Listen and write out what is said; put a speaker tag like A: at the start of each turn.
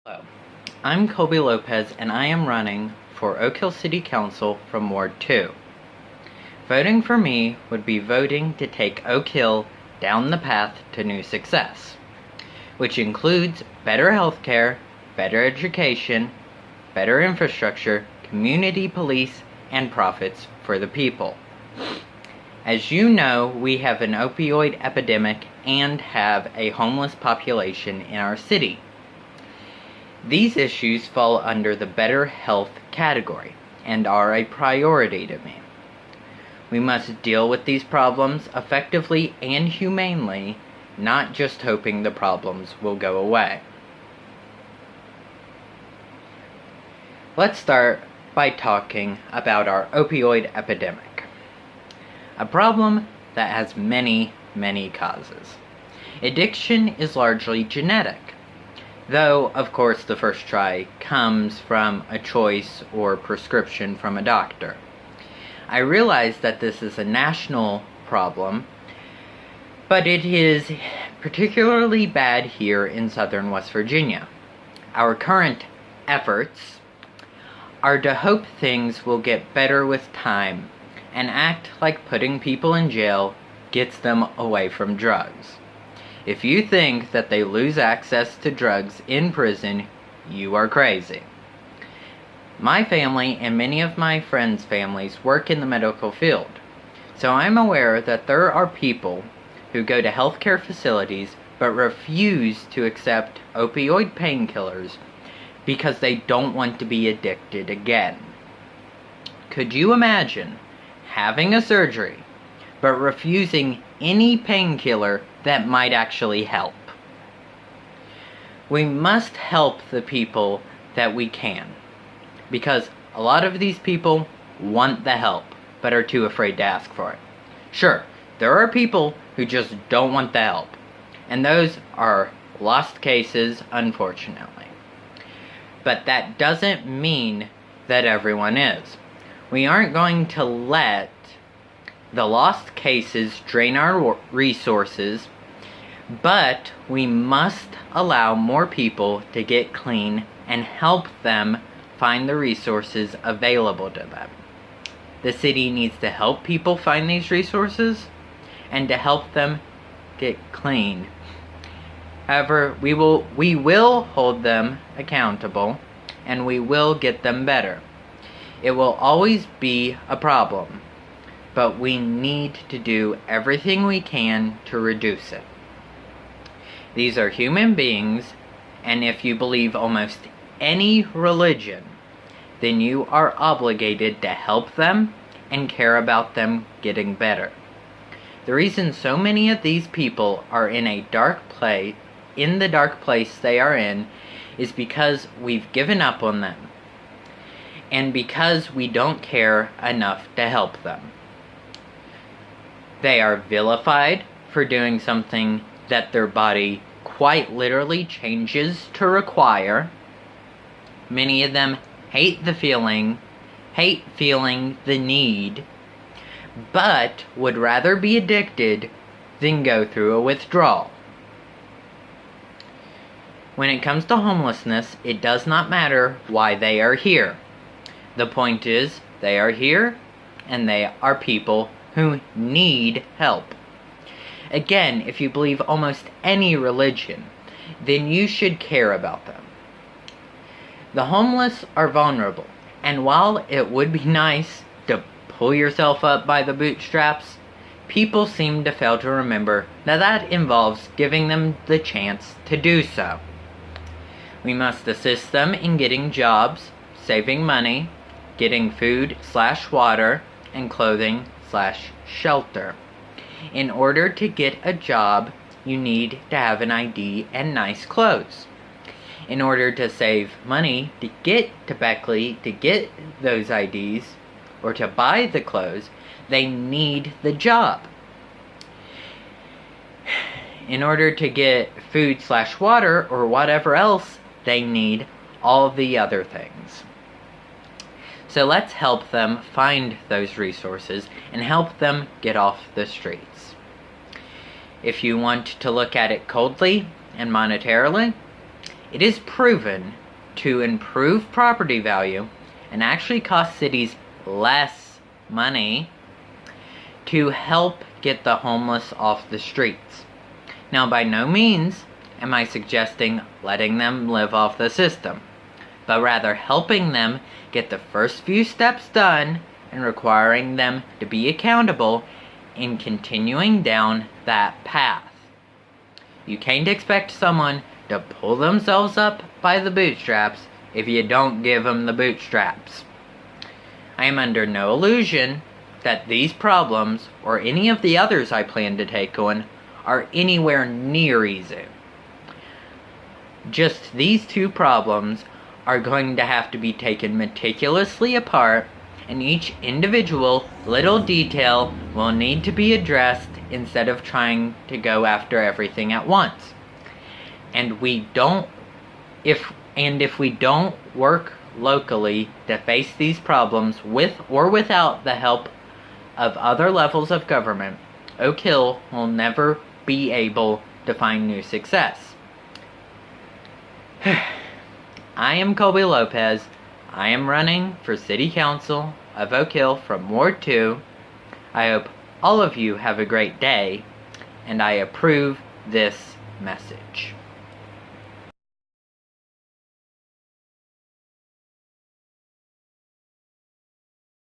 A: Hello, I'm Colby Lopez and I am running for Oak Hill City Council from Ward 2. Voting for me would be voting to take Oak Hill down the path to new success, which includes better healthcare, better education, better infrastructure, community police, and profits for the people. As you know, we have an opioid epidemic and have a homeless population in our city. These issues fall under the better health category and are a priority to me. We must deal with these problems effectively and humanely, not just hoping the problems will go away. Let's start by talking about our opioid epidemic, a problem that has many causes. Addiction is largely genetic, though, of course, the first try comes from a choice or prescription from a doctor. I realize that this is a national problem, but it is particularly bad here in southern West Virginia. Our current efforts are to hope things will get better with time and act like putting people in jail gets them away from drugs. If you think that they lose access to drugs in prison, you are crazy. My family and many of my friends' families work in the medical field, so I'm aware that there are people who go to healthcare facilities but refuse to accept opioid painkillers because they don't want to be addicted again. Could you imagine having a surgery but refusing any painkiller that might actually help? We must help the people that we can, because a lot of these people want the help but are too afraid to ask for it. Sure, there are people who just don't want the help, and those are lost cases, unfortunately. But that doesn't mean that everyone is. We aren't going to let the lost cases drain our resources, but we must allow more people to get clean and help them find the resources available to them. The city needs to help people find these resources and to help them get clean. However, we will hold them accountable and we will get them better. It will always be a problem, but we need to do everything we can to reduce it. These are human beings, and if you believe almost any religion, then you are obligated to help them and care about them getting better. The reason so many of these people are in the dark place they are in, is because we've given up on them, and because we don't care enough to help them. They are vilified for doing something that their body quite literally changes to require. Many of them hate feeling the need, but would rather be addicted than go through a withdrawal. When it comes to homelessness, it does not matter why they are here. The point is, they are here, and they are people who need help. Again, if you believe almost any religion, then you should care about them. The homeless are vulnerable, and while it would be nice to pull yourself up by the bootstraps, people seem to fail to remember that involves giving them the chance to do so. We must assist them in getting jobs, saving money, getting food/water, and clothing/shelter. In order to get a job, you need to have an ID and nice clothes. In order to save money to get to Beckley to get those IDs or to buy the clothes, they need the job. In order to get food/water or whatever else, they need all the other things. So let's help them find those resources and help them get off the streets. If you want to look at it coldly and monetarily, It is proven to improve property value and actually cost cities less money to help get the homeless off the streets. Now, by no means am I suggesting letting them live off the system, but rather helping them get the first few steps done and requiring them to be accountable in continuing down that path. You can't expect someone to pull themselves up by the bootstraps if you don't give them the bootstraps. I am under no illusion that these problems, or any of the others I plan to take on, are anywhere near easy. Just these two problems are going to have to be taken meticulously apart, and each individual little detail will need to be addressed instead of trying to go after everything at once. And if we don't work locally to face these problems with or without the help of other levels of government, Oak Hill will never be able to find new success. I am Colby Lopez. I am running for City Council of Oak Hill from Ward 2. I hope all of you have a great day, and I approve this message.